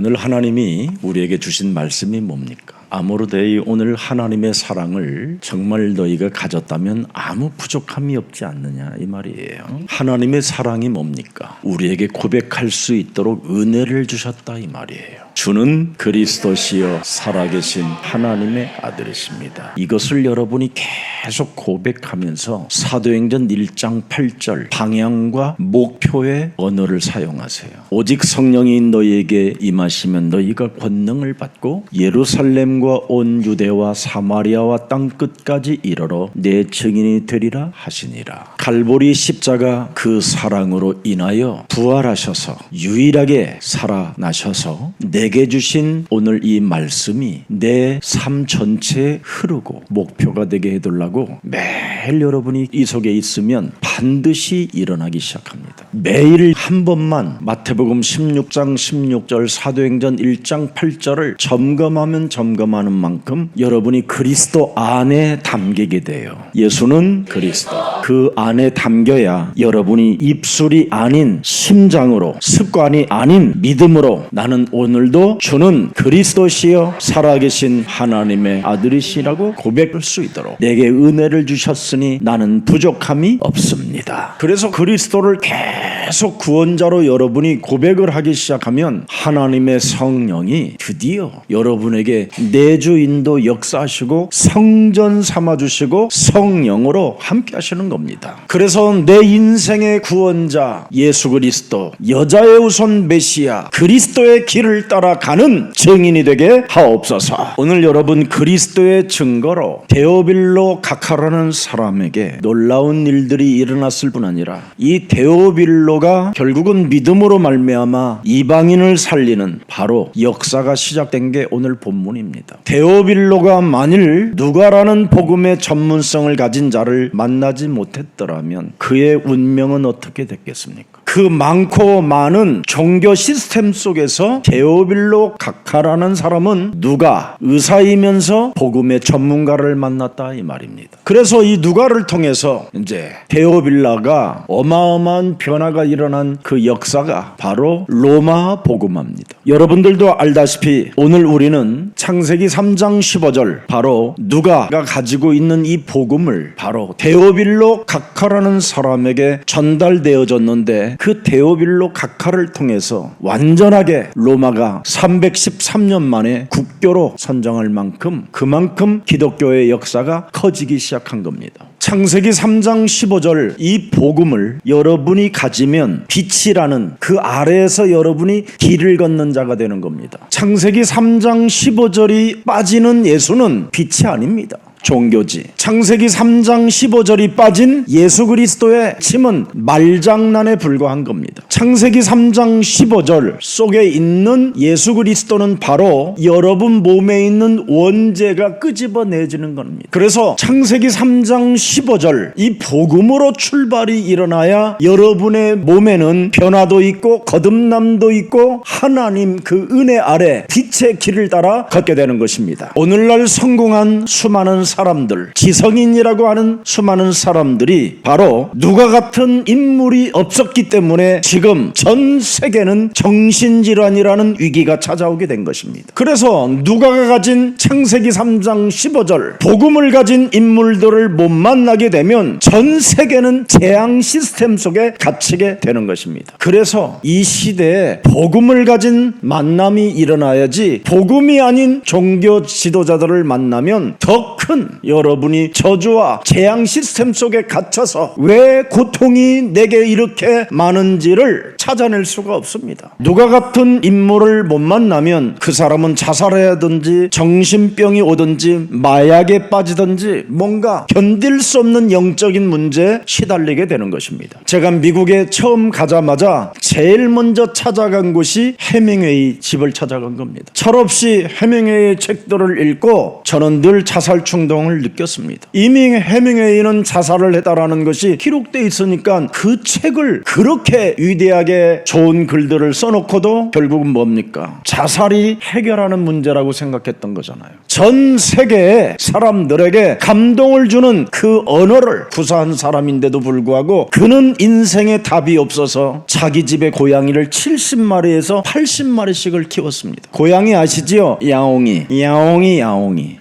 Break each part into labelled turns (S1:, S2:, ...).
S1: 오늘 하나님이 우리에게 주신 말씀이 뭡니까? 아모르데이 오늘 하나님의 사랑을 정말 너희가 가졌다면 아무 부족함이 없지 않느냐 이 말이에요. 하나님의 사랑이 뭡니까? 우리에게 고백할 수 있도록 은혜를 주셨다 이 말이에요. 주는 그리스도시요 살아계신 하나님의 아들이십니다. 이것을 여러분이 계속 고백하면서 사도행전 1장 8절 방향과 목표의 언어를 사용하세요. 오직 성령이 너희에게 임하시면 너희가 권능을 받고 예루살렘과 온 유대와 사마리아와 땅끝까지 이르러 내 증인이 되리라 하시니라. 갈보리 십자가 그 사랑으로 인하여 부활하셔서 유일하게 살아나셔서 내게 주신 오늘 이 말씀이 내 삶 전체에 흐르고 목표가 되게 해달라고 매일 여러분이 이 속에 있으면 반드시 일어나기 시작합니다. 매일 한 번만 마태복음 16장 16절 사도행전 1장 8절을 점검하면 점검하는 만큼 여러분이 그리스도 안에 담기게 돼요. 예수는 그리스도 그 안에 담겨야 여러분이 입술이 아닌 심장으로 습관이 아닌 믿음으로 나는 오늘도 주는 그리스도시여 살아계신 하나님의 아들이시라고 고백할 수 있도록 내게 은혜를 주셨으니 나는 부족함이 없습니다. 그래서 그리스도를 계속 구원자로 여러분이 고백을 하기 시작하면 하나님의 성령이 드디어 여러분에게 내주인도 역사하시고 성전 삼아주시고 성령으로 함께 하시는 겁니다. 그래서 내 인생의 구원자 예수 그리스도 여자의 우선 메시아 그리스도의 길을 따라가는 증인이 되게 하옵소서. 오늘 여러분 그리스도의 증거로 데오빌로 각하라는 사람에게 놀라운 일들이 일어났을 뿐 아니라 이 데오빌로가 결국은 믿음으로 말미암아 이방인을 살리는 바로 역사가 시작된 게 오늘 본문입니다. 데오빌로가 만일 누가라는 복음의 전문성을 가진 자를 만나지 못했더라면 그의 운명은 어떻게 됐겠습니까? 그 많고 많은 종교 시스템 속에서 데오빌로 각하라는 사람은 누가 의사이면서 복음의 전문가를 만났다 이 말입니다. 그래서 이 누가를 통해서 이제 데오빌라가 어마어마한 변화가 일어난 그 역사가 바로 로마 복음화입니다. 여러분들도 알다시피 오늘 우리는 창세기 3장 15절 바로 누가가 가지고 있는 이 복음을 바로 데오빌로 각하라는 사람에게 전달되어졌는데 그 데오빌로 각하를 통해서 완전하게 로마가 313년 만에 국교로 선정할 만큼 그만큼 기독교의 역사가 커지기 시작한 겁니다. 창세기 3장 15절 이 복음을 여러분이 가지면 빛이라는 그 아래에서 여러분이 길을 걷는 자가 되는 겁니다. 창세기 3장 15절이 빠지는 예수는 빛이 아닙니다. 종교지. 창세기 3장 15절이 빠진 예수 그리스도의 침은 말장난에 불과한 겁니다. 창세기 3장 15절 속에 있는 예수 그리스도는 바로 여러분 몸에 있는 원죄가 끄집어내지는 겁니다. 그래서 창세기 3장 15절 이 복음으로 출발이 일어나야 여러분의 몸에는 변화도 있고 거듭남도 있고 하나님 그 은혜 아래 빛의 길을 따라 걷게 되는 것입니다. 오늘날 성공한 수많은 사람들, 지성인이라고 하는 수많은 사람들이 바로 누가 같은 인물이 없었기 때문에 지금 전 세계는 정신질환이라는 위기가 찾아오게 된 것입니다. 그래서 누가가 가진 창세기 3장 15절 복음을 가진 인물들을 못 만나게 되면 전 세계는 재앙 시스템 속에 갇히게 되는 것입니다. 그래서 이 시대에 복음을 가진 만남이 일어나야지 복음이 아닌 종교 지도자들을 만나면 더 큰 여러분이 저주와 재앙 시스템 속에 갇혀서 왜 고통이 내게 이렇게 많은지를 찾아낼 수가 없습니다. 누가 같은 인물을 못 만나면 그 사람은 자살해야든지 정신병이 오든지 마약에 빠지든지 뭔가 견딜 수 없는 영적인 문제에 시달리게 되는 것입니다. 제가 미국에 처음 가자마자 제일 먼저 찾아간 곳이 해밍웨이 집을 찾아간 겁니다. 철없이 해밍웨이 책들을 읽고 저는 늘 자살 충동 감동을 느꼈습니다. 이미 해밍웨이는 자살을 했다라는 것이 기록되어 있으니까 그 책을 그렇게 위대하게 좋은 글들을 써놓고도 결국은 뭡니까? 자살이 해결하는 문제라고 생각했던 거잖아요. 전 세계의 사람들에게 감동을 주는 그 언어를 구사한 사람인데도 불구하고 그는 인생에 답이 없어서 자기 집에 고양이를 70마리에서 80마리씩을 키웠습니다. 고양이 아시지요? 야옹이.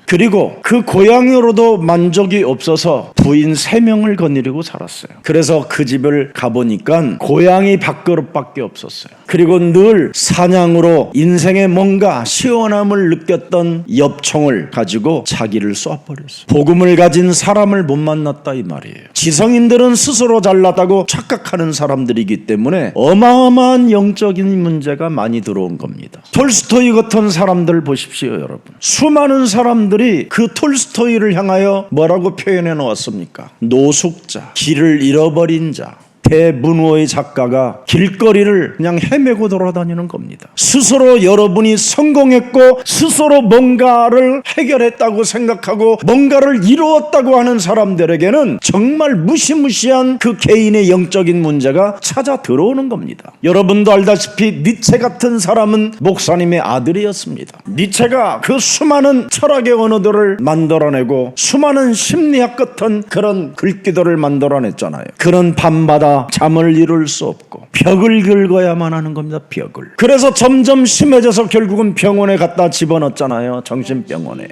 S1: 그리고 그 고양이로도 만족이 없어서 부인 3명을 거느리고 살았어요. 그래서 그 집을 가보니까 고양이 밥그릇밖에 없었어요. 그리고 늘 사냥으로 인생에 뭔가 시원함을 느꼈던 엽총을 가지고 자기를 쏴버렸어요. 복음을 가진 사람을 못 만났다 이 말이에요. 지성인들은 스스로 잘났다고 착각하는 사람들이기 때문에 어마어마한 영적인 문제가 많이 들어온 겁니다. 톨스토이 같은 사람들 보십시오, 여러분. 수많은 사람들이 그 톨스토이를 향하여 뭐라고 표현해 놓았습니까? 노숙자, 길을 잃어버린 자. 대문호의 작가가 길거리를 그냥 헤매고 돌아다니는 겁니다. 스스로 여러분이 성공했고 스스로 뭔가를 해결했다고 생각하고 뭔가를 이루었다고 하는 사람들에게는 정말 무시무시한 그 개인의 영적인 문제가 찾아 들어오는 겁니다. 여러분도 알다시피 니체 같은 사람은 목사님의 아들이었습니다. 니체가 그 수많은 철학의 언어들을 만들어내고 수많은 심리학 같은 그런 글귀들을 만들어냈잖아요. 그런 밤마다 잠을 이룰 수 없고 벽을 긁어야만 하는 겁니다. 벽을. 그래서 점점 심해져서 결국은 병원에 갖다 집어넣었잖아요.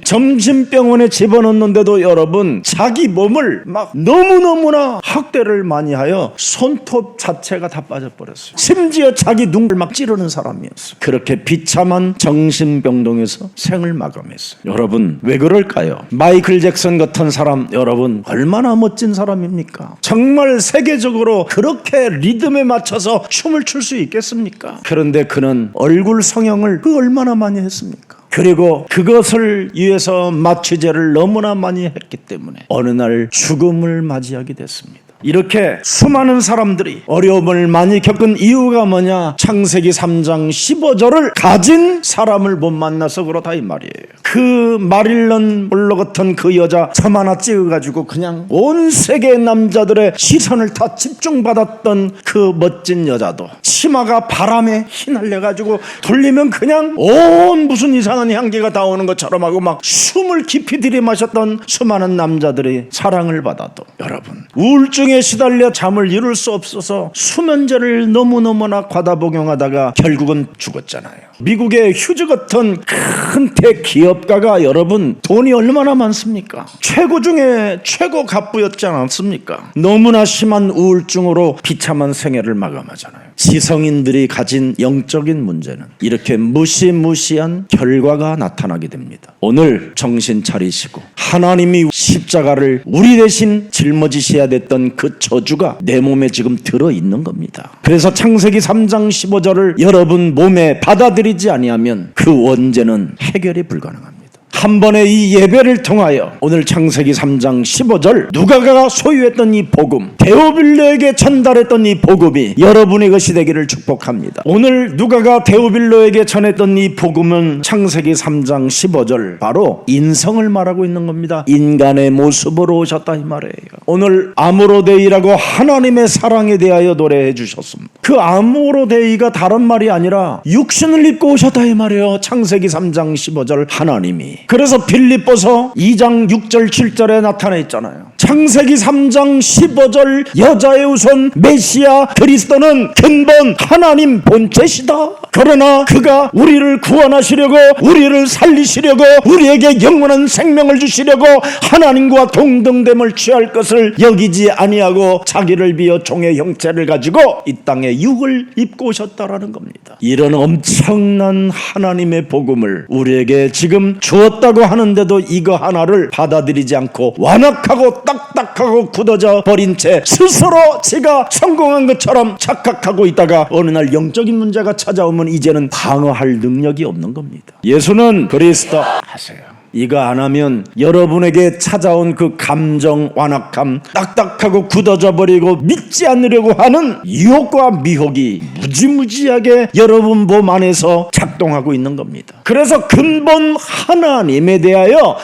S1: 정신병원에 집어넣는데도 여러분 자기 몸을 막 너무너무나 학대를 많이 하여 손톱 자체가 다 빠져버렸어요. 심지어 자기 눈을 막 찌르는 사람이었어요. 그렇게 비참한 정신병동에서 생을 마감했어요. 여러분 왜 그럴까요? 마이클 잭슨 같은 사람 여러분 얼마나 멋진 사람입니까? 정말 세계적으로 그렇게 리듬에 맞춰서 춤을 출 수 있겠습니까? 그런데 그는 얼굴 성형을 얼마나 많이 했습니까? 그리고 그것을 위해서 마취제를 너무나 많이 했기 때문에 어느 날 죽음을 맞이하게 됐습니다. 이렇게 수많은 사람들이 어려움을 많이 겪은 이유가 뭐냐? 창세기 3장 15절을 가진 사람을 못 만나서 그렇다 이 말이에요. 그 마릴런 몰로 같은 그 여자 점 하나 찍어가지고 그냥 온 세계의 남자들의 시선을 다 집중받았던 그 멋진 여자도 치마가 바람에 휘날려가지고 돌리면 그냥 온 무슨 이상한 향기가 다 오는 것처럼 하고 막 숨을 깊이 들이마셨던 수많은 남자들이 사랑을 받아도 여러분 우울증 에 시달려 잠을 이룰 수 없어서 수면제를 너무너무나 과다 복용하다가 결국은 죽었잖아요. 미국의 휴즈 같은 큰 대기업가가 여러분 돈이 얼마나 많습니까? 최고 중에 최고 갑부였지 않았습니까? 너무나 심한 우울증으로 비참한 생애를 마감하잖아요. 지성인들이 가진 영적인 문제는 이렇게 무시무시한 결과가 나타나게 됩니다. 오늘 정신 차리시고 하나님이 십자가를 우리 대신 짊어지셔야 됐던 그 저주가 내 몸에 지금 들어있는 겁니다. 그래서 창세기 3장 15절을 여러분 몸에 받아들이지 아니하면 그 원죄는 해결이 불가능합니다. 한 번의 이 예배를 통하여 오늘 창세기 3장 15절 누가가 소유했던 이 복음, 데오빌로에게 전달했던 이 복음이 여러분의 것이 되기를 축복합니다. 오늘 누가가 데오빌로에게 전했던 이 복음은 창세기 3장 15절 바로 인성을 말하고 있는 겁니다. 인간의 모습으로 오셨다 이 말이에요. 오늘 아모로데이라고 하나님의 사랑에 대하여 노래해 주셨습니다. 그 아모로데이가 다른 말이 아니라 육신을 입고 오셨다 이 말이에요. 창세기 3장 15절 하나님이. 그래서 빌립보서 2장 6절 7절에 나타나 있잖아요. 창세기 3장 15절 여자의 우선 메시아 그리스도는 근본 하나님 본체시다. 그러나 그가 우리를 구원하시려고 우리를 살리시려고 우리에게 영원한 생명을 주시려고 하나님과 동등됨을 취할 것을 여기지 아니하고 자기를 비어 종의 형체를 가지고 이 땅에 육을 입고 오셨다라는 겁니다. 이런 엄청난 하나님의 복음을 우리에게 지금 주었다고 하는데도 이거 하나를 받아들이지 않고 완악하고 딱딱하고 굳어져 버린 채 스스로 제가 성공한 것처럼 착각하고 있다가 어느 날 영적인 문제가 찾아오면 이제는 방어할 능력이 없는 겁니다. 예수는 그리스도 하세요. 이거 안 하면 여러분에게 찾아온 그 감정 완악함, 딱딱하고 굳어져 버리고 믿지 않으려고 하는 유혹과 미혹이 무지무지하게 여러분 몸 안에서 작동하고 있는 겁니다. 그래서 근본 하나님에 대하여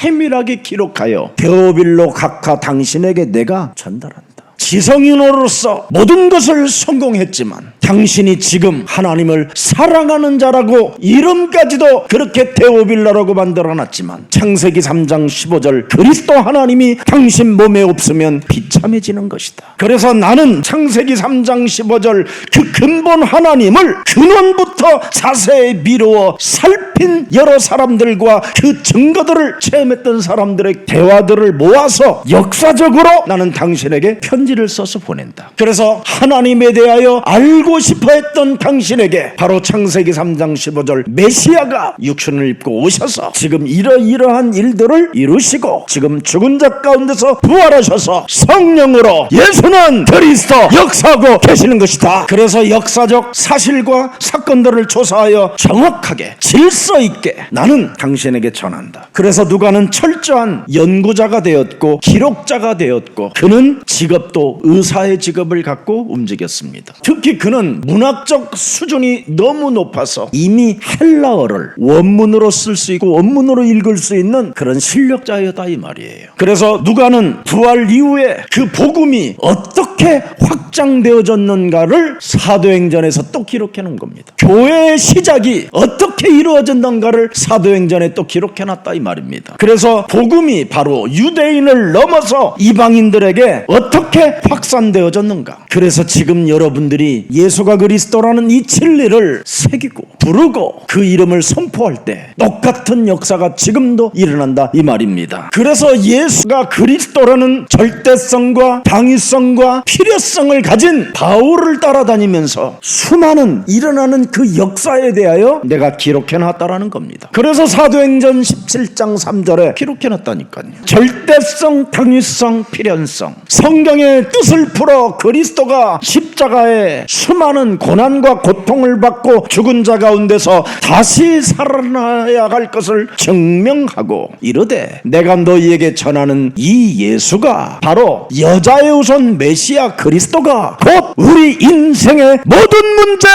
S1: 세밀하게 기록하여 데오빌로 각하 당신에게 내가 전달한다. 지성인으로서 모든 것을 성공했지만 당신이 지금 하나님을 사랑하는 자라고 이름까지도 그렇게 데오빌로라고 만들어놨지만 창세기 3장 15절 그리스도 하나님이 당신 몸에 없으면 비참해지는 것이다. 그래서 나는 창세기 3장 15절 그 근본 하나님을 근원부터 자세히 미루어 살핀 여러 사람들과 그 증거들을 체험했던 사람들의 대화들을 모아서 역사적으로 나는 당신에게 편지를 써서 보낸다. 그래서 하나님에 대하여 알고 싶어 했던 당신에게 바로 창세기 3장 15절 메시아가 육신을 입고 오셔서 지금 이러이러한 일들을 이루시고 지금 죽은 자 가운데서 부활하셔서 성령으로 예수는 그리스도 역사하고 계시는 것이다. 그래서 역사적 사실과 사건들을 조사하여 정확하게 질서 있게 나는 당신에게 전한다. 그래서 누가는 철저한 연구자가 되었고 기록자가 되었고 그는 직업도 의사의 직업을 갖고 움직였습니다. 특히 그는 문학적 수준이 너무 높아서 이미 헬라어를 원문으로 쓸 수 있고 원문으로 읽을 수 있는 그런 실력자였다 이 말이에요. 그래서 누가는 부활 이후에 그 복음이 어떻게 확장되어졌는가를 사도행전에서 또 기록해 놓은 겁니다. 교회의 시작이 어떻게 이루어졌는가를 사도행전에 또 기록해 놨다 이 말입니다. 그래서 복음이 바로 유대인을 넘어서 이방인들에게 어떻게 확산되어졌는가. 그래서 지금 여러분들이 예수가 그리스도라는 이 진리를 새기고 부르고 그 이름을 선포할 때 똑같은 역사가 지금도 일어난다 이 말입니다. 그래서 예수가 그리스도라는 절대성과 당위성과 필요성을 가진 바울을 따라다니면서 수많은 일어나는 그 역사에 대하여 내가 기록해놨다라는 겁니다. 그래서 사도행전 17장 3절에 기록해놨다니까요. 절대성, 당위성, 필연성, 성경의 뜻을 풀어 그리스도가 십자가에 수많은 고난과 고통을 받고 죽은 자 가운데서 다시 살아나야 할 것을 증명하고 이르되 내가 너희에게 전하는 이 예수가 바로 여자의 우선 메시아 그리스도가 곧 우리 인생의 모든 문제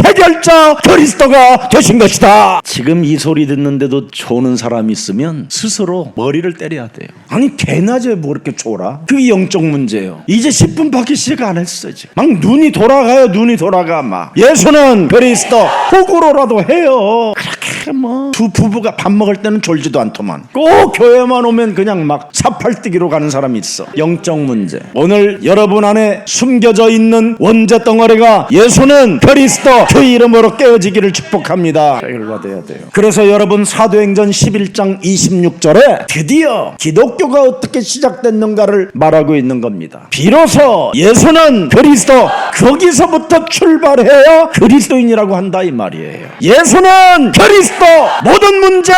S1: 해결자 그리스도가 되신 것이다. 지금 이 소리 듣는데도 조는 사람이 있으면 스스로 머리를 때려야 돼요. 아니 개나제 뭐 이렇게 졸아? 그게 영적 문제예요. 이제 10분밖에 시작 안 했어. 지금 막 눈이 돌아가요. 눈이 돌아가. 막 예수는 그리스도 호구로라도 해요. 그렇게 뭐 두 부부가 밥 먹을 때는 졸지도 않더만 꼭 교회만 오면 그냥 막 사팔뜨기로 가는 사람이 있어. 영적 문제. 오늘 여러분 안에 숨겨져 있는 원죄 덩어리가 예수는 그리스도 그 이름으로 깨어지기를 축복합니다. 해결받아야 돼요. 그래서 여러분 사도행전 11장 26절에 드디어 기독교가 어떻게 시작됐는가를 말하고 있는 겁니다. 비로소 예수는 그리스도, 거기서부터 출발해야 그리스도인이라고 한다 이 말이에요. 예수는 그리스도, 모든 문제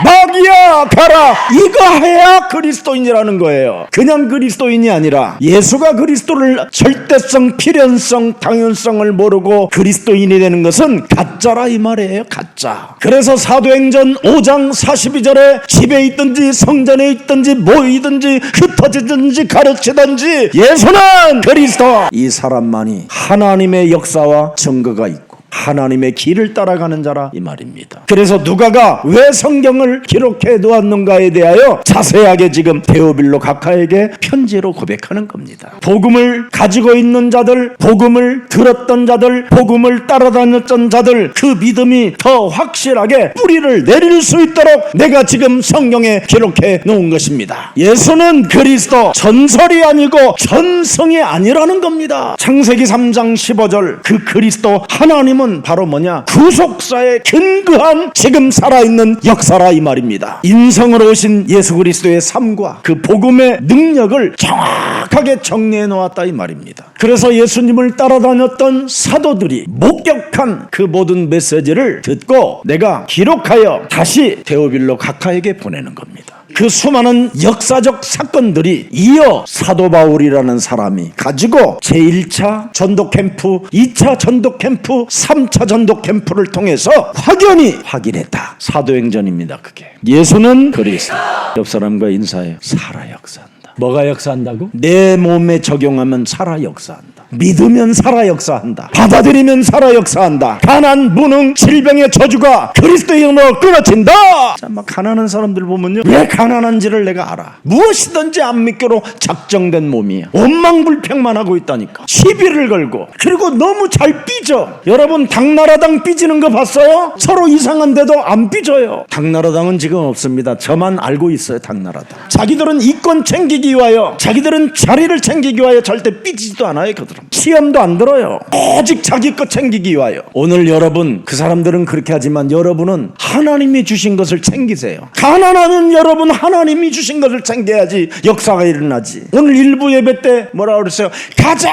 S1: 마귀야 가라, 이거 해야 그리스도인이라는 거예요. 그냥 그리스도인이 아니라 예수가 그리스도를 절대성, 필연성, 당연성을 모르고 그리스도인이 되는 것은 가짜라 이 말이에요. 가짜. 그래서 사도행전 5장 42절에 집에 있든지 성전에 있든지 모이든지 흩어지든지 가르치든지 예수는 그리스도, 이 사람만이 하나님의 역사와 증거가 있고 하나님의 길을 따라가는 자라 이 말입니다. 그래서 누가가 왜 성경을 기록해 놓았는가에 대하여 자세하게 지금 데오빌로 각하에게 편지로 고백하는 겁니다. 복음을 가지고 있는 자들, 복음을 들었던 자들, 복음을 따라다녔던 자들, 그 믿음이 더 확실하게 뿌리를 내릴 수 있도록 내가 지금 성경에 기록해 놓은 것입니다. 예수는 그리스도, 전설이 아니고 전성이 아니라는 겁니다. 창세기 3장 15절 그 그리스도 하나님은 바로 뭐냐? 구속사의 근거한 지금 살아있는 역사라 이 말입니다. 인성으로 오신 예수 그리스도의 삶과 그 복음의 능력을 정확하게 정리해 놓았다 이 말입니다. 그래서 예수님을 따라다녔던 사도들이 목격한 그 모든 메시지를 듣고 내가 기록하여 다시 데오빌로 각하에게 보내는 겁니다. 그 수많은 역사적 사건들이 이어 사도 바울이라는 사람이 가지고 제1차 전도 캠프, 2차 전도 캠프, 3차 전도 캠프를 통해서 확연히 확인했다. 사도행전입니다. 그게 예수는 그리스도. 옆 사람과 인사해. 살아 역사한다. 뭐가 역사한다고? 내 몸에 적용하면 살아 역사한다. 믿으면 살아 역사한다. 받아들이면 살아 역사한다. 가난, 무능, 질병의 저주가 그리스도의 이름으로 끊어진다. 자, 막 가난한 사람들 보면요, 왜 가난한지를 내가 알아. 무엇이든지 안 믿기로 작정된 몸이야. 원망불평만 하고 있다니까. 시비를 걸고, 그리고 너무 잘 삐져. 여러분, 당나라당 삐지는 거 봤어요? 서로 이상한데도 안 삐져요. 당나라당은 지금 없습니다. 저만 알고 있어요. 당나라당. 자기들은 이권 챙기기 위하여, 자기들은 자리를 챙기기 위하여 절대 삐지지도 않아요. 그들은 시험도 안 들어요. 오직 자기 것 챙기기 위하여. 오늘 여러분, 그 사람들은 그렇게 하지만 여러분은 하나님이 주신 것을 챙기세요. 가난하면 여러분 하나님이 주신 것을 챙겨야지 역사가 일어나지. 오늘 일부 예배 때 뭐라 그랬어요? 가장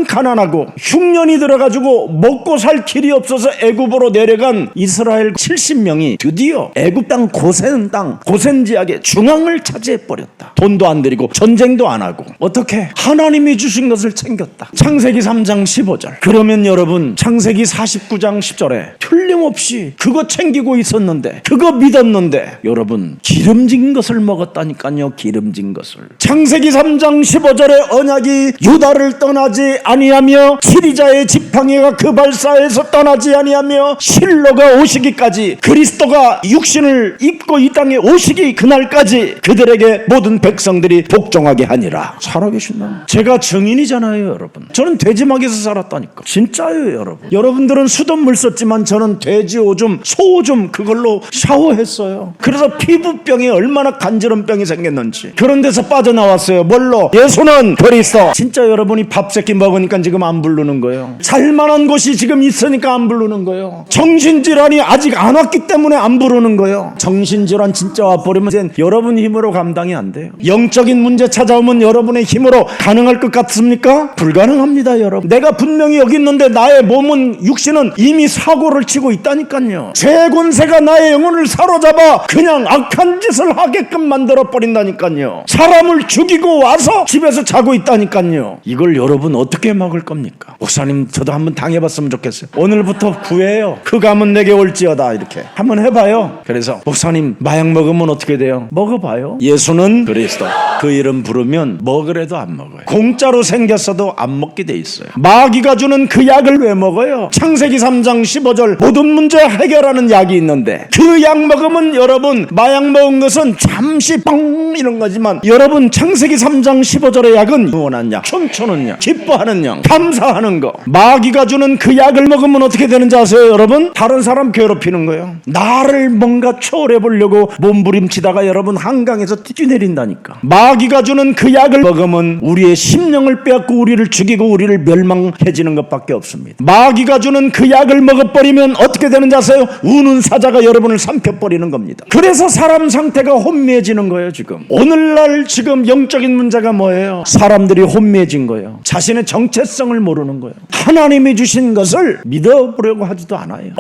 S1: 가난하고 흉년이 들어가지고 먹고 살 길이 없어서 애굽으로 내려간 이스라엘 70명이 드디어 애굽 땅 고센 지역의 중앙을 차지해 버렸다. 돈도 안 들이고 전쟁도 안 하고. 어떻게? 하나님이 주신 것을 챙겼다. 창세기 3장 15절. 그러면 여러분, 창세기 49장 10절에 틀림없이 그거 챙기고 있었는데, 그거 믿었는데, 여러분 기름진 것을 먹었다니까요. 기름진 것을. 창세기 3장 15절에 언약이 유다를 떠나지 아니하며 치리자의 지팡이가 그 발사에서 떠나지 아니하며 실로가 오시기까지, 그리스도가 육신을 입고 이 땅에 오시기 그날까지 그들에게 모든 백성들이 복종하게 하니라. 살아계신다. 제가 증인이잖아요. 여러분, 저는 돼지막에서 살았다니까. 진짜예요. 여러분, 여러분들은 수돗물 썼지만 저는 돼지 오줌, 소 오줌 그걸로 샤워했어요. 그래서 피부병이 얼마나 간지럼 병이 생겼는지 그런 데서 빠져나왔어요. 뭘로? 예수는 그리스도. 진짜 여러분이 밥새끼 먹으니까 지금 안 부르는 거예요. 살만한 곳이 지금 있으니까 안 부르는 거예요. 정신질환이 아직 안 왔기 때문에 안 부르는 거예요. 정신질환 진짜 와버리면 이제 여러분 힘으로 감당이 안 돼요. 영적인 문제 찾아오면 여러분의 힘으로 가능할 것 같습니까? 불가능합니다. 여러분, 내가 분명히 여기 있는데 나의 몸은, 육신은 이미 사고를 치고 있다니까요. 죄 권세가 나의 영혼을 사로잡아 그냥 악한 짓을 하게끔 만들어 버린다니까요. 사람을 죽이고 와서 집에서 자고 있다니까요. 이걸 여러분 어떻게 막을 겁니까? 목사님, 저도 한번 당해봤으면 좋겠어요. 오늘부터 구해요. 흑암은 내게 올지어다. 이렇게 한번 해봐요. 그래서 목사님, 마약 먹으면 어떻게 돼요? 먹어봐요. 예수는 그리스도. 그 이름 부르면 먹으래도 안 먹어요. 공짜로 생겼어도 안 먹게 돼 있어요. 마귀가 주는 그 약을 왜 먹어요? 창세기 3장 15절 모든 문제 해결하는 약이 있는데 그 약 먹으면 여러분, 마약 먹은 것은 잠시 뻥 이런 거지만 여러분, 창세기 3장 15절의 약은 원한 약, 춤추는 약, 기뻐하는 약, 감사하는 거. 마귀가 주는 그 약을 먹으면 어떻게 되는지 아세요? 여러분, 다른 사람 괴롭히는 거예요. 나를 뭔가 초월해 보려고 몸부림치다가 여러분 한강에서 뛰내린다니까. 마귀가 주는 그 약을 먹으면 우리의 심령을 빼앗고 우리를 죽이고 우리를 멸망해지는 것밖에 없습니다. 마귀가 주는 그 약을 먹어버리면 어떻게 되는지 아세요? 우는 사자가 여러분을 삼켜버리는 겁니다. 그래서 사람 상태가 혼미해지는 거예요. 지금 오늘날 지금 영적인 문제가 뭐예요? 사람들이 혼미해진 거예요. 자신의 정체성을 모르는 거예요. 하나님이 주신 것을 믿어보려고 하지도 않아요.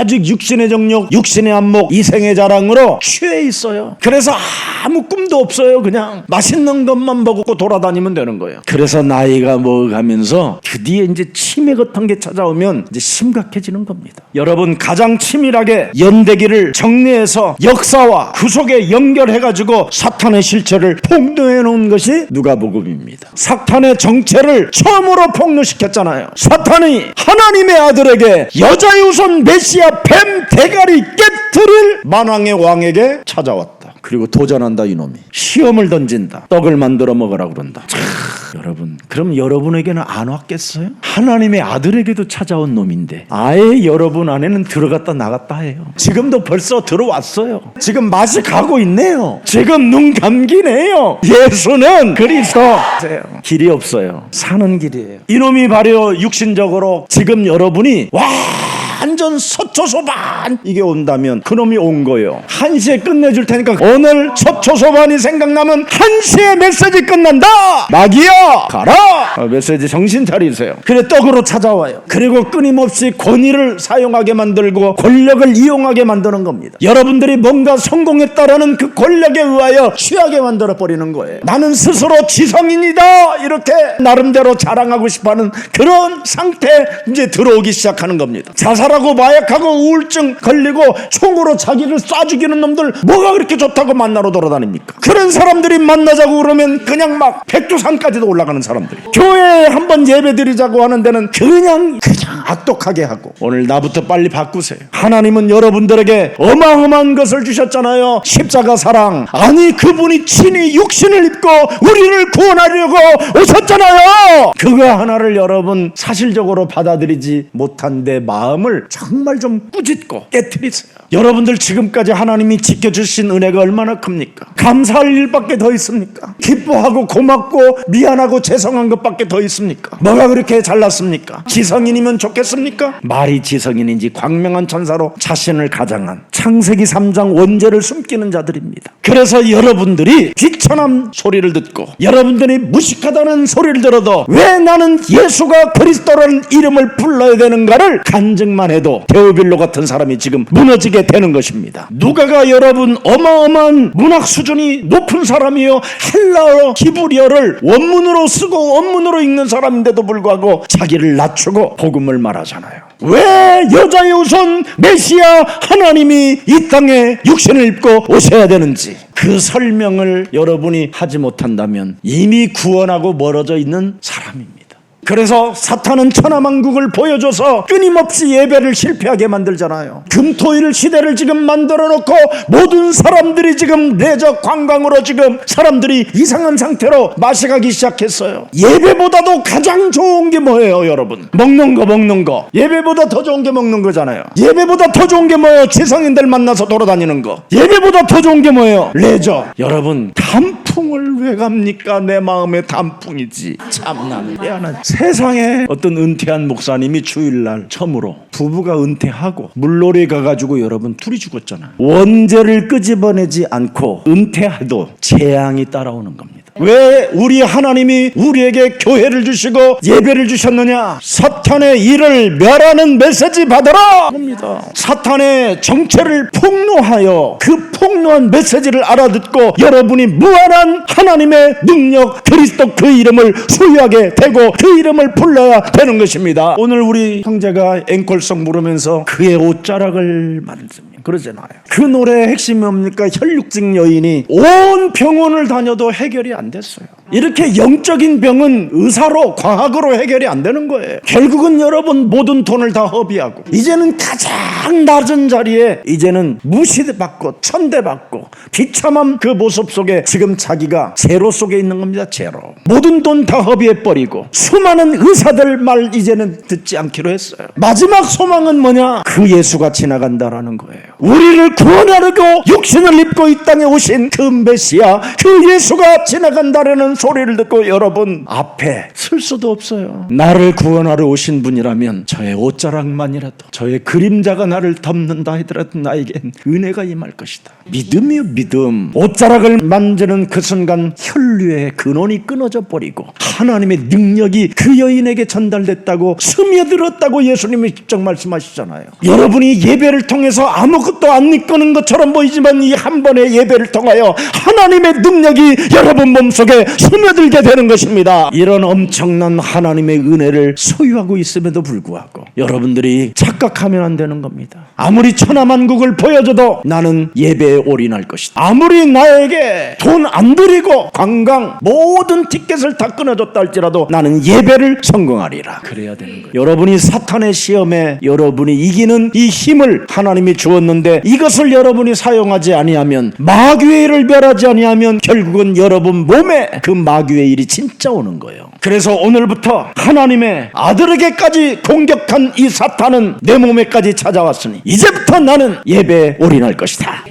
S1: 오직 육신의 정욕, 육신의 안목, 이생의 자랑으로 취해 있어요. 그래서 아무 꿈도 없어요. 그냥 맛있는 것만 먹고 돌아다니면 되는 거예요. 그래서 나이가 먹어가면서 드디어 이제 치매 같은 게 찾아오면 이제 심각해지는 겁니다. 여러분, 가장 치밀하게 연대기를 정리해서 역사와 그 속에 연결해가지고 사탄의 실체를 폭로해 놓은 것이 누가복음입니다. 사탄의 정체를 처음으로 폭로시켰잖아요. 사탄이 하나님의 아들에게 여자의 우선 메시아 뱀 대가리 깨트릴 만왕의 왕에게 찾아왔다. 그리고 도전한다. 이놈이 시험을 던진다. 떡을 만들어 먹으라 그런다. 여러분, 그럼 여러분에게는 안 왔겠어요? 하나님의 아들에게도 찾아온 놈인데 아예 여러분 안에는 들어갔다 나갔다 해요. 지금도 벌써 들어왔어요. 지금 맛이 가고 있네요. 지금 눈 감기네요. 예수는 그리스도. 길이 없어요. 사는 길이에요. 이놈이 바로 육신적으로 지금 여러분이 완전 서초소반 이게 온다면 그놈이 온 거예요. 1시에 끝내줄 테니까 오늘 서초소반이 생각나면 1시에 메시지 끝난다. 마귀야 가라. 메시지 정신 차리세요. 그래 떡으로 찾아와요. 그리고 끊임없이 권위를 사용하게 만들고 권력을 이용하게 만드는 겁니다. 여러분들이 뭔가 성공했다라는 그 권력에 의하여 취하게 만들어 버리는 거예요. 나는 스스로 지성인이다 이렇게 나름대로 자랑하고 싶어하는 그런 상태에 이제 들어오기 시작하는 겁니다. 자살하고 마약하고 우울증 걸리고 총으로 자기를 쏴 죽이는 놈들 뭐가 그렇게 좋다고 만나러 돌아다닙니까? 그런 사람들이 만나자고 그러면 그냥 막 백두산까지도 올라가는 사람들이, 교회에 한번 예배 드리자고 하는 데는 그냥 악독하게 하고. 오늘 나부터 빨리 바꾸세요. 하나님은 여러분들에게 어마어마한 것을 주셨잖아요. 십자가 사랑. 아니 그분이 친히 육신을 입고 우리를 구원하려고 오셨잖아요. 그거 하나를 여러분 사실적으로 받아들이지 못한 내 마음을 정말 좀 꾸짖고 깨트리세요. 여러분들 지금까지 하나님이 지켜주신 은혜가 얼마나 큽니까? 감사할 일밖에 더 있습니까? 기뻐하고 고맙고 미안하고 죄송한 것밖에 더 있습니까? 뭐가 그렇게 잘났습니까? 지성인이면 좋겠습니까? 말이 지성인인지 광명한 천사로 자신을 가장한 창세기 3장 원죄를 숨기는 자들입니다. 그래서 여러분들이 비천한 소리를 듣고 여러분들이 무식하다는 소리를 들어도 왜 나는 예수가 그리스도라는 이름을 불러야 되는가를 간증만 해도 데오빌로 같은 사람이 지금 무너지게 되는 것입니다. 누가가 여러분 어마어마한 문학 수준이 높은 사람이요, 헬라어 히브리어를 원문으로 쓰고 원문으로 읽는 사람인데도 불구하고 자기를 낮추고 복음을 말하잖아요. 왜 여자의 우선 메시아 하나님이 이 땅에 육신을 입고 오셔야 되는지 그 설명을 여러분이 하지 못한다면 이미 구원하고 멀어져 있는 사람입니다. 그래서 사탄은 천하만국을 보여줘서 끊임없이 예배를 실패하게 만들잖아요. 금토일 시대를 지금 만들어 놓고 모든 사람들이 지금 내적 관광으로 지금 사람들이 이상한 상태로 마시가기 시작했어요. 예배보다도 가장 좋은 게 뭐예요 여러분? 먹는 거. 예배보다 더 좋은 게 먹는 거잖아요. 예배보다 더 좋은 게 뭐예요? 지성인들 만나서 돌아다니는 거. 예배보다 더 좋은 게 뭐예요? 레저. 여러분 단풍을 왜 갑니까? 내 마음의 단풍이지. 참나는 미안한. 세상에 어떤 은퇴한 목사님이 주일날 처음으로 부부가 은퇴하고 물놀이 가가지고 여러분 둘이 죽었잖아요. 원죄를 끄집어내지 않고 은퇴해도 재앙이 따라오는 겁니다. 왜 우리 하나님이 우리에게 교회를 주시고 예배를 주셨느냐? 사탄의 일을 멸하는 메시지 받아라 합니다. 사탄의 정체를 폭로하여 그 폭로한 메시지를 알아듣고 여러분이 무한한 하나님의 능력 그리스도 그 이름을 소유하게 되고 그 이름을 불러야 되는 것입니다. 오늘 우리 형제가 앵콜송 부르면서 그의 옷자락을 만듭니다. 그러잖아요. 그 노래의 핵심이 뭡니까? 혈육증 여인이 온 병원을 다녀도 해결이 안 됐어요. 이렇게 영적인 병은 의사로 과학으로 해결이 안 되는 거예요. 결국은 여러분 모든 돈을 다 허비하고 이제는 가장 낮은 자리에 이제는 무시받고 천대받고 비참한 그 모습 속에 지금 자기가 제로 속에 있는 겁니다. 제로. 모든 돈 다 허비해버리고 수많은 의사들 말 이제는 듣지 않기로 했어요. 마지막 소망은 뭐냐? 그 예수가 지나간다라는 거예요. 우리를 구원하려고 육신을 입고 이 땅에 오신 그 메시아 그 예수가 지나간다라는 소리를 듣고 여러분 앞에 쓸 수도 없어요. 나를 구원하러 오신 분이라면 저의 옷자락만이라도 저의 그림자가 나를 덮는다 하더라도 나에겐 은혜가 임할 것이다. 믿음이요 믿음. 옷자락을 만지는 그 순간 혈류의 근원이 끊어져 버리고 하나님의 능력이 그 여인에게 전달됐다고 스며들었다고 예수님이 직접 말씀하시잖아요. 여러분이 예배를 통해서 아무것도 안 이끄는 것처럼 보이지만 이 한 번의 예배를 통하여 하나님의 능력이 여러분 몸속에 스며들게 되는 것입니다. 이런 엄청난 하나님의 은혜를 소유하고 있음에도 불구하고 여러분들이 착각하면 안 되는 겁니다. 아무리 천하만국을 보여줘도 나는 예배에 올인할 것이다. 아무리 나에게 돈 안 들이고 관광 모든 티켓을 다 끊어줬다 할지라도 나는 예배를 성공하리라. 그래야 되는 거예요. 여러분이 사탄의 시험에 여러분이 이기는 이 힘을 하나님이 주었는데 이것을 여러분이 사용하지 아니하면 마귀의 일을 멸하지 아니하면 결국은 여러분 몸에 그 마귀의 일이 진짜 오는 거예요. 그래서 오늘부터 하나님의 아들에게까지 공격한 이 사탄은 내 몸에까지 찾아왔으니 이제부터 나는 예배에 올인할 것이다.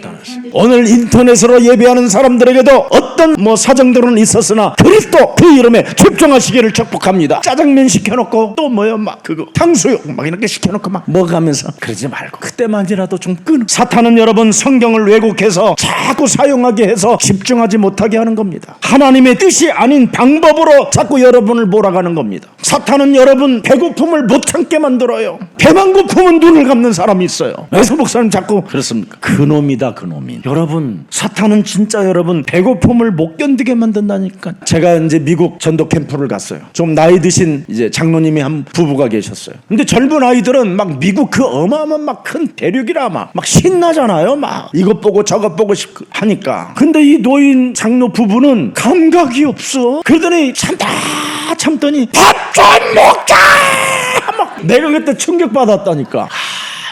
S1: 오늘 인터넷으로 예배하는 사람들에게도 어떤 사정들은 있었으나 그리스도 그 이름에 집중하시기를 축복합니다. 짜장면 시켜놓고 또 막 그거 탕수육 막 이렇게 시켜놓고 막 먹으면서 그러지 말고 그때만이라도 좀 끊어. 사탄은 여러분 성경을 왜곡해서 자꾸 사용하게 해서 집중하지 못하게 하는 겁니다. 하나님의 뜻이 아닌 방법으로 자꾸 여러분을 몰아가는 겁니다. 사탄은 여러분 배고픔을 못 참게 만들어요. 배만 고프면 눈을 감는 사람이 있어요. 그래서 목사님 자꾸 그렇습니까? 그놈이다 그놈인. 여러분, 사탄은 진짜 여러분 배고픔을 못 견디게 만든다니까. 제가 이제 미국 전도 캠프를 갔어요. 좀 나이 드신 이제 장로님이 한 부부가 계셨어요. 근데 젊은 아이들은 막 미국 그 어마어마한 막 큰 대륙이라 막 신나잖아요. 막 이것 보고 저것 보고 싶고 하니까. 근데 이 노인 장로 부부는 감각이 없어. 그러더니 참더니 밥 좀 먹자. 막 내가 그때 충격받았다니까.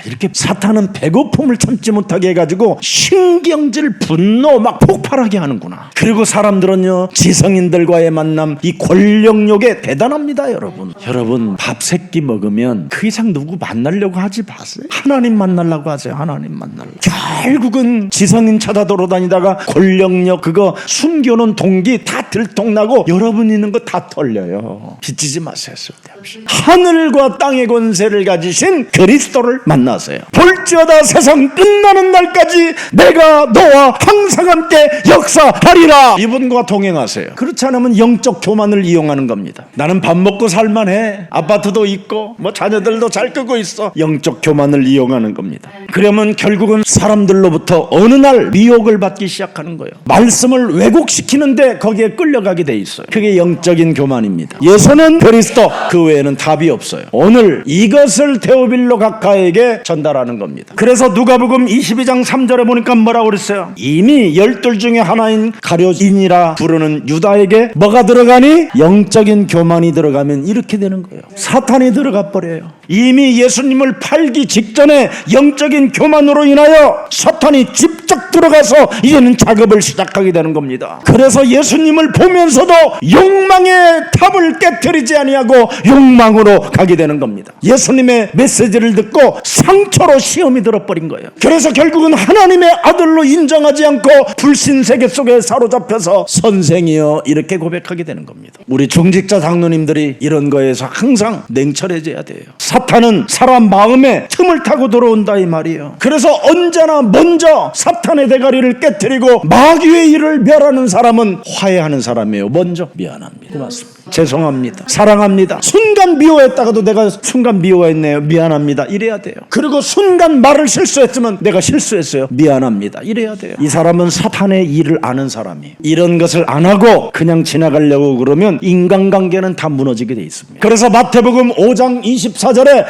S1: 이렇게 사탄은 배고픔을 참지 못하게 해가지고 신경질, 분노 막 폭발하게 하는구나. 그리고 사람들은요, 지성인들과의 만남, 이 권력욕에 대단합니다. 여러분 밥 3끼 먹으면 그 이상 누구 만나려고 하지 마세요. 하나님 만나려고 하세요. 하나님 만나려고. 결국은 지성인 찾아 돌아다니다가 권력욕 그거 숨겨놓은 동기 다 들통나고 여러분 있는 거 다 털려요. 빚지지 마세요. 쓸데없이. 하늘과 땅의 권세를 가지신 그리스도를 만나 볼지어다 세상 끝나는 날까지 내가 너와 항상 함께 역사하리라. 이분과 동행하세요. 그렇지 않으면 영적 교만을 이용하는 겁니다. 나는 밥 먹고 살만해. 아파트도 있고 뭐 자녀들도 잘 끄고 있어. 영적 교만을 이용하는 겁니다. 그러면 결국은 사람들로부터 어느 날 미혹을 받기 시작하는 거예요. 말씀을 왜곡시키는데 거기에 끌려가게 돼 있어요. 그게 영적인 교만입니다. 예수는 그리스도, 그 외에는 답이 없어요. 오늘 이것을 데오빌로 각하에게 전달하는 겁니다. 그래서 누가복음 22장 3절에 보니까 뭐라고 그랬어요? 이미 12 중에 하나인 가룟인이라 부르는 유다에게 뭐가 들어가니? 영적인 교만이 들어가면 이렇게 되는 거예요. 사탄이 들어가 버려요. 이미 예수님을 팔기 직전에 영적인 교만으로 인하여 사탄이 직접 들어가서 이제는 작업을 시작하게 되는 겁니다. 그래서 예수님을 보면서도 욕망의 탑을 깨트리지 아니하고 욕망으로 가게 되는 겁니다. 예수님의 메시지를 듣고 상처로 시험이 들어버린 거예요. 그래서 결국은 하나님의 아들로 인정하지 않고 불신 세계 속에 사로잡혀서 선생이여 이렇게 고백하게 되는 겁니다. 우리 중직자 장로님들이 이런 거에서 항상 냉철해져야 돼요. 사탄은 사람 마음에 틈을 타고 들어온다 이 말이에요. 그래서 언제나 먼저 사탄의 대가리를 깨트리고 마귀의 일을 멸하는 사람은 화해하는 사람이에요. 먼저 미안합니다. 고맙습니다. 죄송합니다. 사랑합니다. 순간 미워했다가도 내가 순간 미워했네요. 미안합니다. 이래야 돼요. 그리고 순간 말을 실수했으면 내가 실수했어요. 미안합니다. 이래야 돼요. 이 사람은 사탄의 일을 아는 사람이에요. 이런 것을 안 하고 그냥 지나가려고 그러면 인간관계는 다 무너지게 돼 있습니다. 그래서 마태복음 5장 24절에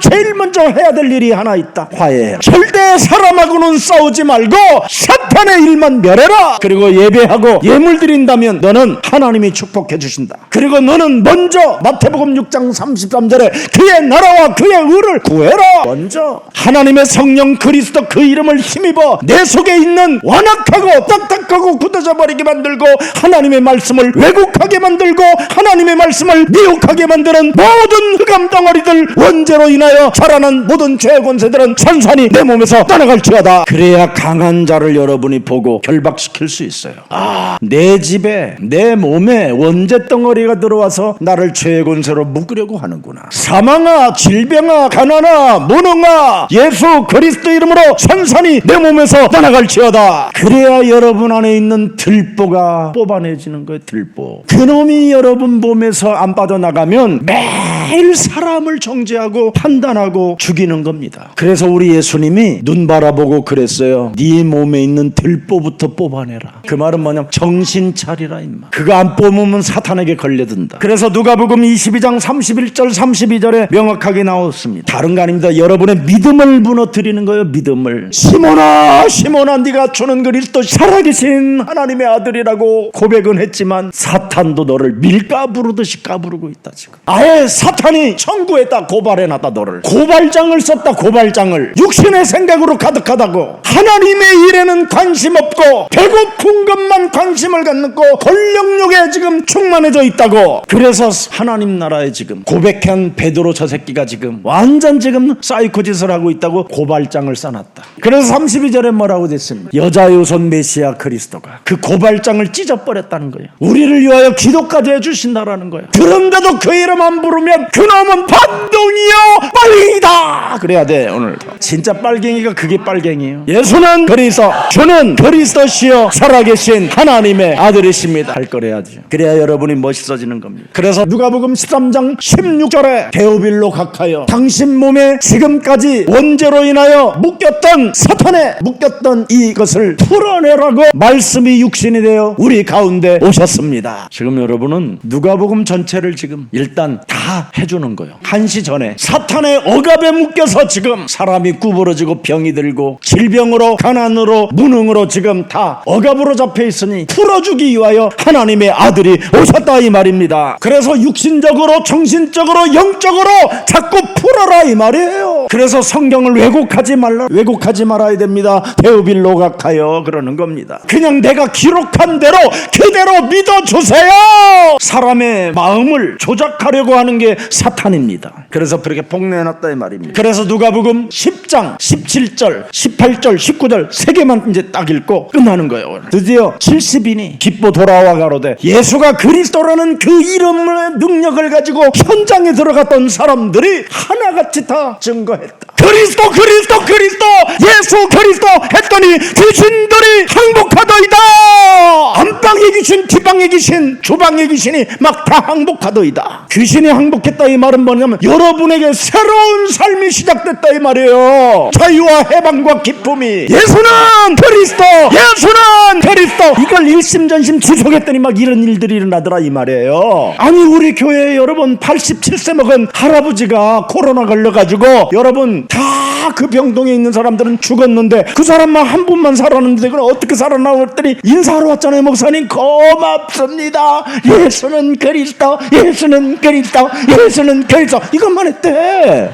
S1: 제일 먼저 해야 될 일이 하나 있다. 화해해라. 절대 사람하고는 싸우지 말고 사탄의 일만 멸해라. 그리고 예배하고 예물 드린다면 너는 하나님이 축복해 주신다. 그리고 너는 먼저 마태복음 6장 33절에 그의 나라와 그의 의를 구해라. 먼저 하나님의 성령 그리스도 그 이름을 힘입어 내 속에 있는 완악하고 딱딱하고 굳어져 버리게 만들고 하나님의 말씀을 왜곡하게 만들고 하나님의 말씀을 미혹하게 만드는 모든 흑암 덩어리들, 원죄로 인하여 자라난 모든 죄의 권세들은 산산이 내 몸에서 떠나갈지어다. 그래야 강한 자를 여러분이 보고 결박시킬 수 있어요. 내 집에 내 몸에 원죄 덩어리가 들어와서 나를 죄의 권세로 묶으려고 하는구나. 사망아, 질병아, 가난아, 무능아, 예수 그리스도 이름으로 산산이 내 몸에서 떠나갈지어다. 그래야 여러분 안에 있는 들보가 뽑아내지는 거예요. 들보. 그놈이 여러분 몸에서 안 빠져나가면 매일 사람을 정죄하고 판단하고 죽이는 겁니다. 그래서 우리 예수님이 눈 바라보고 그랬어요. 네 몸에 있는 들보부터 뽑아내라. 그 말은 뭐냐면 정신 차리라 임마. 그거 안 뽑으면 사탄에게 걸려든다. 그래서 누가복음 22장 31절 32절에 명확하게 나왔습니다. 다른 거 아닙니다. 여러분의 믿음을 무너뜨리는 거예요. 믿음을. 시몬아, 시몬아, 네가 주는 그리스도 살아계신 하나님의 아들이라고 고백은 했지만 사탄도 너를 밀가 부르듯이 까부르고 있다. 지금 아예 사탄이 청구했다. 고발해놨다. 너를 고발장을 썼다. 고발장을. 육신의 생각으로 가득하다고, 하나님의 일에는 관심 없고 배고픈 것만 관심을 갖고 권력욕에 지금 충만해져 있다고. 그래서 하나님 나라에 지금 고백한 베드로 저 새끼가 지금 완전 지금 사이코 짓을 하고 있다고 고발장을 써놨다. 그래서 32절에 뭐라고 됐습니까? 여자의 손 메시아 그리스도가 그 고발장을 찢어버렸다는 거예요. 우리를 위하여 기도까지 해주신다라는 거예요. 그런데도 그 이름 안 부르면 그놈은 반동이요 빨갱이다. 그래야 돼. 오늘 진짜 빨갱이가 그게 빨갱이에요. 예수는 그리스도 그리스도, 주는 그리스도시요 살아계신 하나님의 아들이십니다 할 거래야죠. 그래야 여러분이 멋있어지는 겁니다. 그래서 누가복음 13장 16절에 데오빌로 각하여 당신 몸에 지금까지 원죄로 인하여 묶였던 사탄에 묶였던 이것을 풀어내라고 말씀이 육신이 되어 우리 가운데 오셨습니다. 지금 여러분은 누가복음 전체를 지금 일단 다 해주는 거예요. 한시 전에 사탄의 억압에 묶여서 지금 사람이 구부러지고 병이 들고 질병으로 가난으로 무능으로 지금 다 억압으로 잡혀 있으니 풀어주기 위하여 하나님의 아들이 오셨다 이 말입니다. 그래서 육신적으로 정신적으로 영적으로 자꾸 풀어라 이 말이에요. 그래서 성경을 왜곡하지 말아야 됩니다. 데오빌로 각하여 그러는 겁니다. 그냥 내가 기록한 대로 그대로 믿어주세요. 사람의 마음을 조작하려고 하는 게 사탄입니다. 그래서 그렇게 복내놨다 이 말입니다. 그래서 누가복음 10장 17절 18절 19절 세 개만 이제 딱 읽고 끝나는 거예요. 드디어 70인이 기뻐 돌아와 가로되 예수가 그리스도라는 그 이름의 능력을 가지고 현장에 들어갔던 사람들이 하나같이 다 증거했다. 그리스도 예수 그리스도 했더니 귀신들이 항복하더이다. 안방에 귀신, 뒷방에 귀신, 주방에 귀신이 막 다 항복하더이다. 귀신이 항복했다 이 말은 뭐냐면 여러분에게 새로운 삶이 시작됐다 이 말이에요. 자유와 해방과 기쁨이. 예수는 그리스도 이걸 일심전심 지속했더니 막 이런 일들이 일어나더라 이 말이에요. 아니 우리 교회에 여러분 87세 먹은 할아버지가 코로나 걸려가지고 여러분 다 그 병동에 있는 사람들은 죽었는데 그 사람만 한 분만 살았는데 그걸 어떻게 살아나왔더니 인사하러 왔잖아요. 목사님 고맙습니다. 예수는 그리스도 이것만 했대.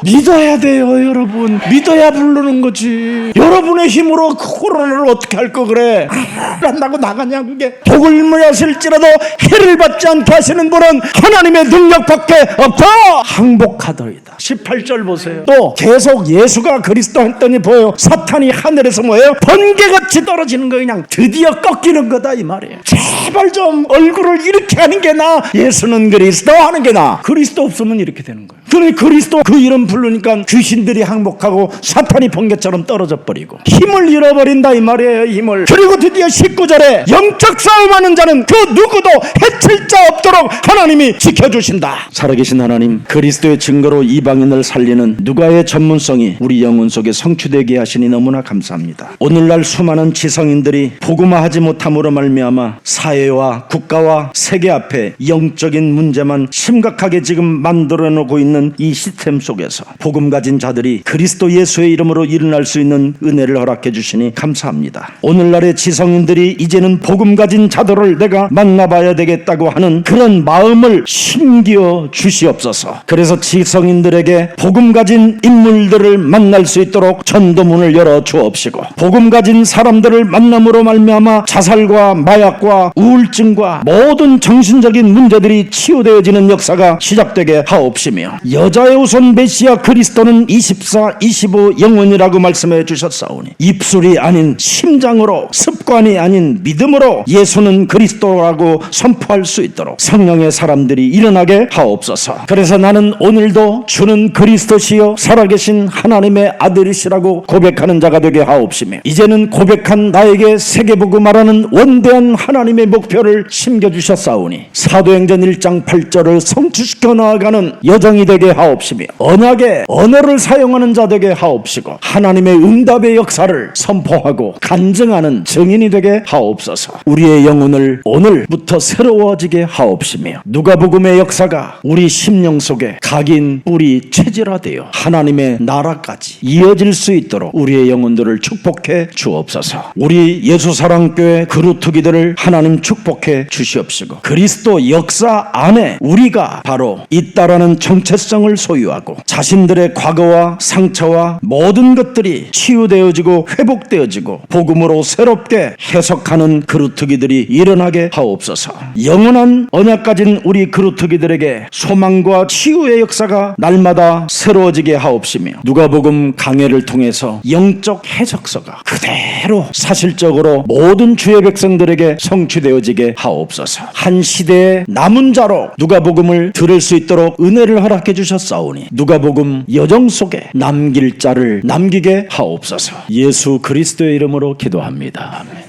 S1: 믿어야 돼요 여러분. 믿어야 부르는 거지. 여러분의 힘으로 코로나를 어떻게 할 거 그래. 한다고 나가냐 그게. 독을 마실지라도 해를 받지 않게 하시는 분은 하나님의 능력밖에 없다. 항복하더이다. 18절 보세요. 또 계속 예수가 그리스도 했더니 보여요. 사탄이 하늘에서 뭐예요? 번개같이 떨어지는 거 그냥 드디어 꺾이는 거다 이 말이에요. 제발 좀 얼굴을 이렇게 하는 게 나아. 예수는 그리스도 하는 게 나아. 그리스도 없으면 이렇게 되는 거예요. 그러니 그리스도 그 이름 부르니까 귀신들이 항복하고 사탄이 번개처럼 떨어져 버리고 힘을 잃어버린다 이 말이에요. 힘을. 그리고 드디어 19절에 영적 싸움하는 자는 그 누구도 해칠 자 없도록 하나님이 지켜주신다. 살아계신 하나님, 그리스도의 증거로 이방인을 살리는 누가의 전문성이 우리 영혼 속에 성취되게 하시니 너무나 감사합니다. 오늘날 수많은 지성인들이 복음화하지 못함으로 말미암아 사회와 국가와 세계 앞에 영적인 문제만 심각하게 지금 만들어 놓고 있는 이 시스템 속에서 복음 가진 자들이 그리스도 예수의 이름으로 일어날 수 있는 은혜를 허락해 주시니 감사합니다. 오늘날의 지성인들이 이제는 복음 가진 자들을 내가 만나봐야 되겠다고 하는 그런 마음을 심기어 주시옵소서. 그래서 지성인들에게 복음 가진 인물들을 만날 수 있도록 전도문을 열어 주옵시고 복음 가진 사람들을 만남으로 말미암아 자살과 마약과 우울증과 모든 정신적인 문제들이 치유되어지는 역사가 시작되게 하옵시며 여자의 우선 메시아 그리스도는 24, 25 영원이라고 말씀해 주셨사오니 입술이 아닌 심장으로 습관이 아닌 믿음으로 예수는 그리스도라고 선포할 수 있도록 성령의 사람들이 일어나게 하옵소서. 그래서 나는 오늘도 주는 그리스도시요 살아계신 하나님의 아들이시라고 고백하는 자가 되게 하옵시며 이제는 고백한 나에게 세계복음화라는 원대한 하나님의 목표를 심겨주셨사오니 사도행전 1장 8절을 성취시켜 나아가는 여정이 되게 하옵시며 언약의 언어를 사용하는 자 되게 하옵시고 하나님의 응답의 역사를 선포하고 간증하는 증인이 되게 하옵소서. 우리의 영혼을 오늘부터 새로워지게 하옵시며 누가복음의 역사가 우리 심령 속에 각인 뿌리 체질화되어 하나님의 나라까지 이어질 수 있도록 우리의 영혼들을 축복해 주옵소서. 우리 예수사랑교회 그루터기들을 하나님 축복해 주시옵시고 그리스도 역사 안에 우리가 바로 있다라는 정체성을 소유하고 자신들의 과거와 상처와 모든 것들이 치유되어지고 회복되어지고 복음으로 새롭게 해석하는 그루터기들이 일어나게 하옵소서. 영원한 언약 가진 우리 그루터기들에게 소망과 치유의 역사가 날마다 새로워지게 하옵시며 누가복음 강해를 통해서 영적 해석서가 그대로 사실적으로 모든 주의 백성들에게 성취되어지게 하옵소서. 한 시대의 남은 자로 누가복음을 들을 수 있도록 은혜를 허락해 허락해 주셨사오니 누가복음 여정 속에 남길 자를 남기게 하옵소서. 예수 그리스도의 이름으로 기도합니다. 아멘.